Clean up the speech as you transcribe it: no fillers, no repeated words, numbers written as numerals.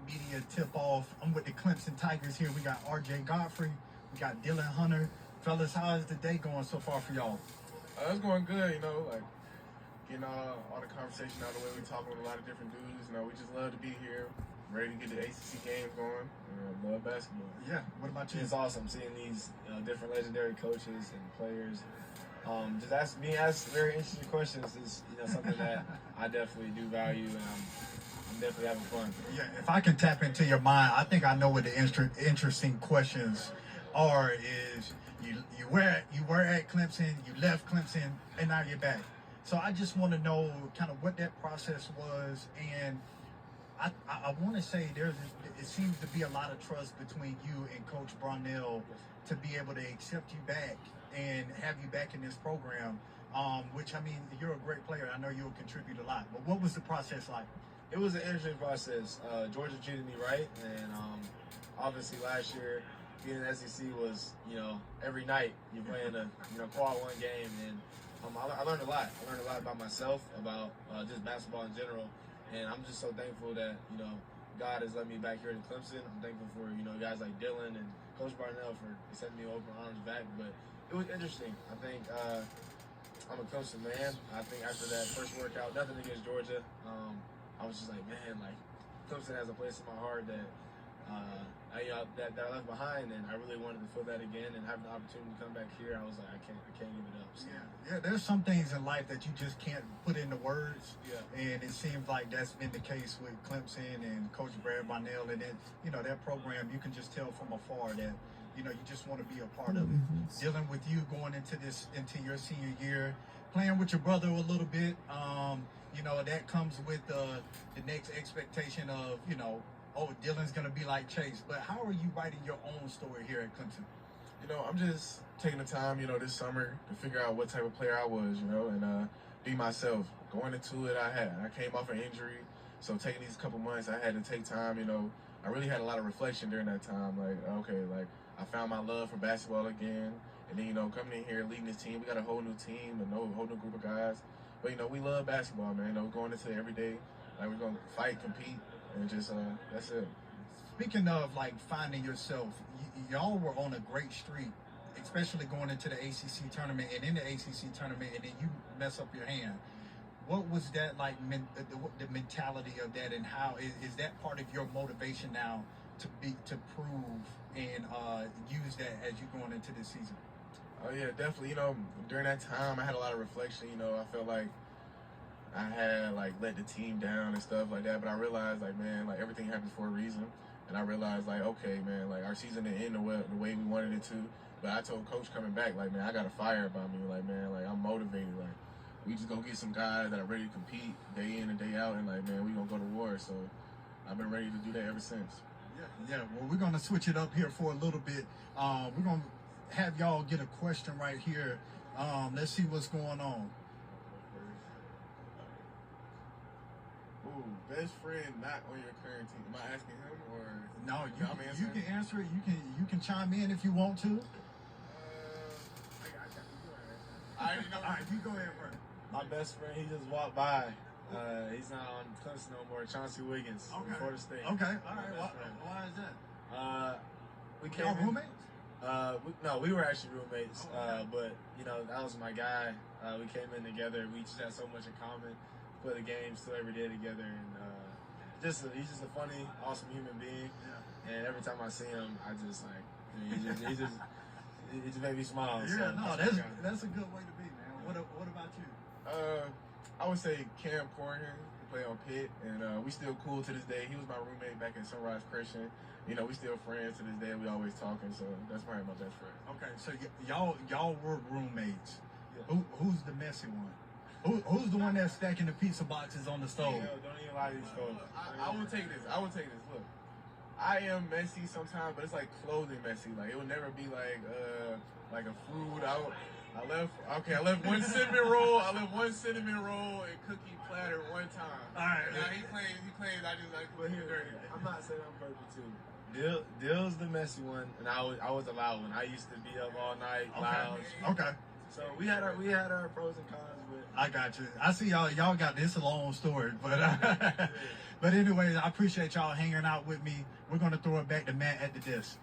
Media Tip-Off. I'm with the Clemson Tigers here. We got RJ Godfrey. We got Dylan Hunter. Fellas, how is the day going so far for y'all? It's going good, like getting all the conversation out of the way. We talking with a lot of different dudes. We just love to be here, ready to get the ACC games going. Love basketball. Yeah. What about you? It's awesome seeing these different legendary coaches and players. Just being asked very interesting questions is something that I definitely do value, and I'm definitely having fun. Yeah. If I can tap into your mind, I think I know what the interesting questions are. Is you were at Clemson, you left Clemson, and now you're back. So I just want to know kind of what that process was, and I want to say it seems to be a lot of trust between you and Coach Brownell to be able to accept you back and have you back in this program, which, I mean, you're a great player. I know you'll contribute a lot. But what was the process like? It was an interesting process. Georgia treated me right, and obviously last year being in the SEC was, every night you're playing a quad one game, and I learned a lot. I learned a lot about myself, about just basketball in general, and I'm just so thankful that God has let me back here to Clemson. I'm thankful for guys like Dylan and Coach Barnell for sending me open arms back. But it was interesting. I think I'm a Clemson man. I think after that first workout, nothing against Georgia, I was just like, man, Clemson has a place in my heart that that I left behind, and I really wanted to feel that again, and having the opportunity to come back here, I was like, I can't give it up. So. Yeah. There's some things in life that you just can't put into words. Yeah. And it seems like that's been the case with Clemson and Coach Brad Barnell, and that program. You can just tell from afar that you just want to be a part of it. Dealing with you going into your senior year, playing with your brother a little bit. That comes with the next expectation of Dylan's going to be like Chase. But how are you writing your own story here at Clemson? I'm just taking the time, this summer to figure out what type of player I was, and be myself. Going into it, I came off an injury, so taking these couple months, I had to take time, I really had a lot of reflection during that time. I found my love for basketball again, and then, coming in here, leading this team, we got a whole new team, a whole new group of guys. But, we love basketball, man. Going into it every day, we're going to fight, compete, and just, that's it. Speaking of finding yourself, y'all were on a great streak, especially going into the ACC tournament and in the ACC tournament, and then you mess up your hand. What was that like? The mentality of that, and how is that part of your motivation now to prove and use that as you going into this season? Oh yeah, definitely. During that time, I had a lot of reflection. I felt like I had let the team down and stuff like that, but I realized everything happens for a reason. And I realized, okay, man, our season didn't end the way we wanted it to. But I told Coach coming back, man, I got a fire about me. I'm motivated. We just gonna get some guys that are ready to compete day in and day out. And, man, we gonna go to war. So I've been ready to do that ever since. Yeah. Well, we're gonna switch it up here for a little bit. We're gonna have y'all get a question right here. Let's see what's going on. Ooh, best friend not on your current team. Am I asking him or no? You can answer it. You can chime in if you want to. I already know. All right, you go ahead first. My best friend, he just walked by. He's not on Clemson no more. Chauncey Wiggins, from Florida State. Okay, all right. Why is that? We came y'all roommates? No, we were actually roommates. But that was my guy. We came in together. We just had so much in common. Play the game still every day together, and he's just a funny, awesome human being. Yeah. And every time I see him, I just he just made me smile. Yeah, so that's a good way to be, man. What about you? I would say Cam Corrigan, play on Pitt, and we still cool to this day. He was my roommate back at Sunrise Christian. We still friends to this day. We always talking, so that's probably my best friend. Okay, so y'all were roommates. Yeah. Who's the messy one? Who's the one that's stacking the pizza boxes on the stove? Yeah, don't even lie to these folks. I will take this. Look, I am messy sometimes, but it's clothing messy. It would never be like a food. I left one cinnamon roll. I left one cinnamon roll and cookie platter one time. All right. Now he claims I just put him dirty. I'm not saying I'm perfect too. Dill's the messy one, and I was a loud one. I used to be up all night, loud. Okay. So we had our pros and cons with. I got you. I see y'all got this a long story, but But anyways, I appreciate y'all hanging out with me. We're gonna throw it back to Matt at the desk.